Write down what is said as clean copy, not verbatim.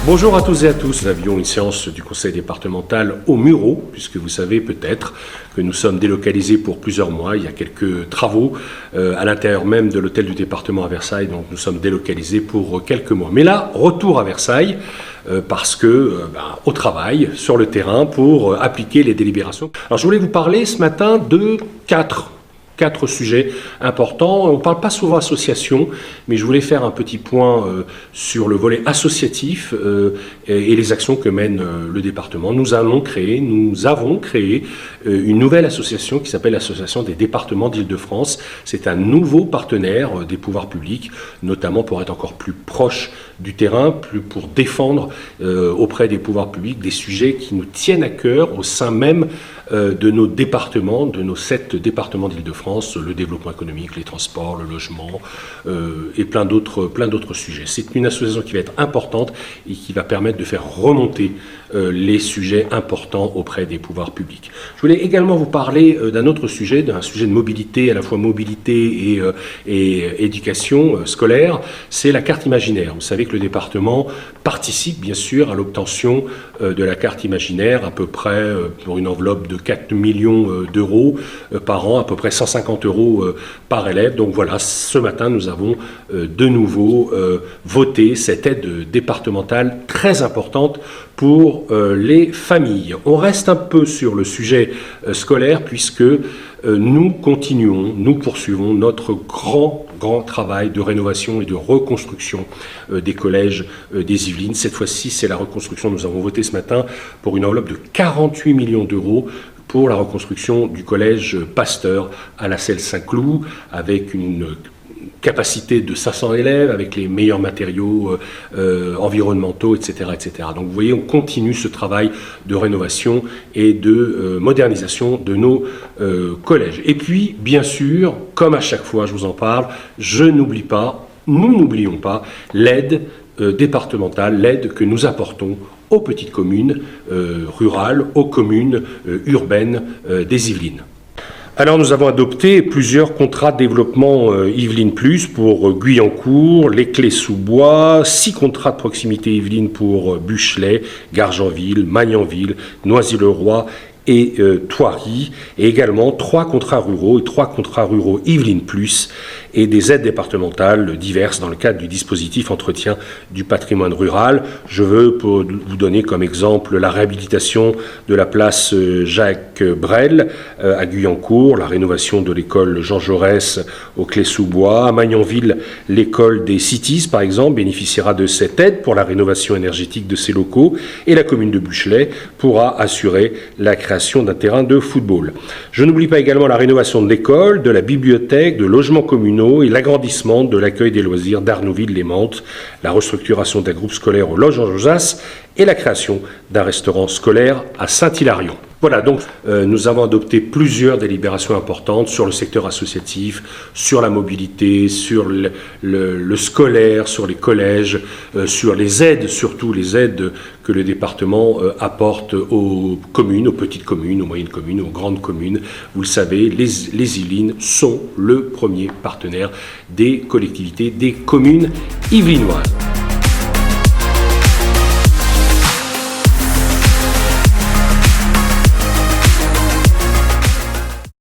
Bonjour à tous et à tous. Nous avions une séance du conseil départemental au Mureau, puisque vous savez peut-être que nous sommes délocalisés pour plusieurs mois. Il y a quelques travaux à l'intérieur même de l'hôtel du département à Versailles, donc nous sommes délocalisés pour quelques mois. Mais là, retour à Versailles, parce que au travail, sur le terrain, pour appliquer les délibérations. Alors je voulais vous parler ce matin de quatre sujets importants. On ne parle pas souvent association, mais je voulais faire un petit point sur le volet associatif et les actions que mène le département. Nous avons créé une nouvelle association qui s'appelle l'Association des départements d'Île-de-France. C'est un nouveau partenaire des pouvoirs publics, notamment pour être encore plus proche du terrain, plus pour défendre auprès des pouvoirs publics des sujets qui nous tiennent à cœur au sein même de nos départements, de nos 7 départements d'Île-de-France, le développement économique, les transports, le logement et plein d'autres sujets. C'est une association qui va être importante et qui va permettre de faire remonter les sujets importants auprès des pouvoirs publics. Je voulais également vous parler d'un autre sujet, d'un sujet de mobilité, à la fois mobilité et éducation scolaire, c'est la carte imaginaire. Vous savez que le département participe bien sûr à l'obtention de la carte imaginaire, à peu près pour une enveloppe de 4 millions d'euros par an, à peu près 150 euros par élève. Donc voilà, ce matin nous avons de nouveau voté cette aide départementale très importante pour les familles. On reste un peu sur le sujet scolaire puisque nous poursuivons notre grand travail de rénovation et de reconstruction des collèges des Yvelines. Cette fois-ci, c'est la reconstruction. Nous avons voté ce matin pour une enveloppe de 48 millions d'euros pour la reconstruction du collège Pasteur à la Selle-Saint-Cloud, avec une capacité de 500 élèves, avec les meilleurs matériaux environnementaux, etc., etc. Donc vous voyez, on continue ce travail de rénovation et de modernisation de nos collèges. Et puis, bien sûr, comme à chaque fois je vous en parle, nous n'oublions pas l'aide départementale, l'aide que nous apportons aux petites communes rurales, aux communes urbaines des Yvelines. Alors nous avons adopté plusieurs contrats de développement Yvelines Plus pour Guyancourt, les Clés-sous-Bois, 6 contrats de proximité Yvelines pour Buchelet, Gargenville, Magnanville, Noisy-le-Roi et Thoiry, et également 3 contrats ruraux et 3 contrats ruraux Yvelines Plus et des aides départementales diverses dans le cadre du dispositif entretien du patrimoine rural. Je veux vous donner comme exemple la réhabilitation de la place Jacques Brel à Guyancourt, la rénovation de l'école Jean Jaurès aux Clés-sous-Bois. À Magnanville, l'école des Cities, par exemple, bénéficiera de cette aide pour la rénovation énergétique de ses locaux, et la commune de Buchelet pourra assurer la création d'un terrain de football. Je n'oublie pas également la rénovation de l'école, de la bibliothèque, de logements communaux et l'agrandissement de l'accueil des loisirs d'Arnouville-les-Mantes, la restructuration d'un groupe scolaire au Loge en Josas et la création d'un restaurant scolaire à Saint-Hilarion. Voilà, donc nous avons adopté plusieurs délibérations importantes sur le secteur associatif, sur la mobilité, sur le scolaire, sur les collèges, sur les aides, surtout les aides que le département apporte aux communes, aux petites communes, aux moyennes communes, aux grandes communes. Vous le savez, les Yvelines sont le premier partenaire des collectivités, des communes yvelinoises.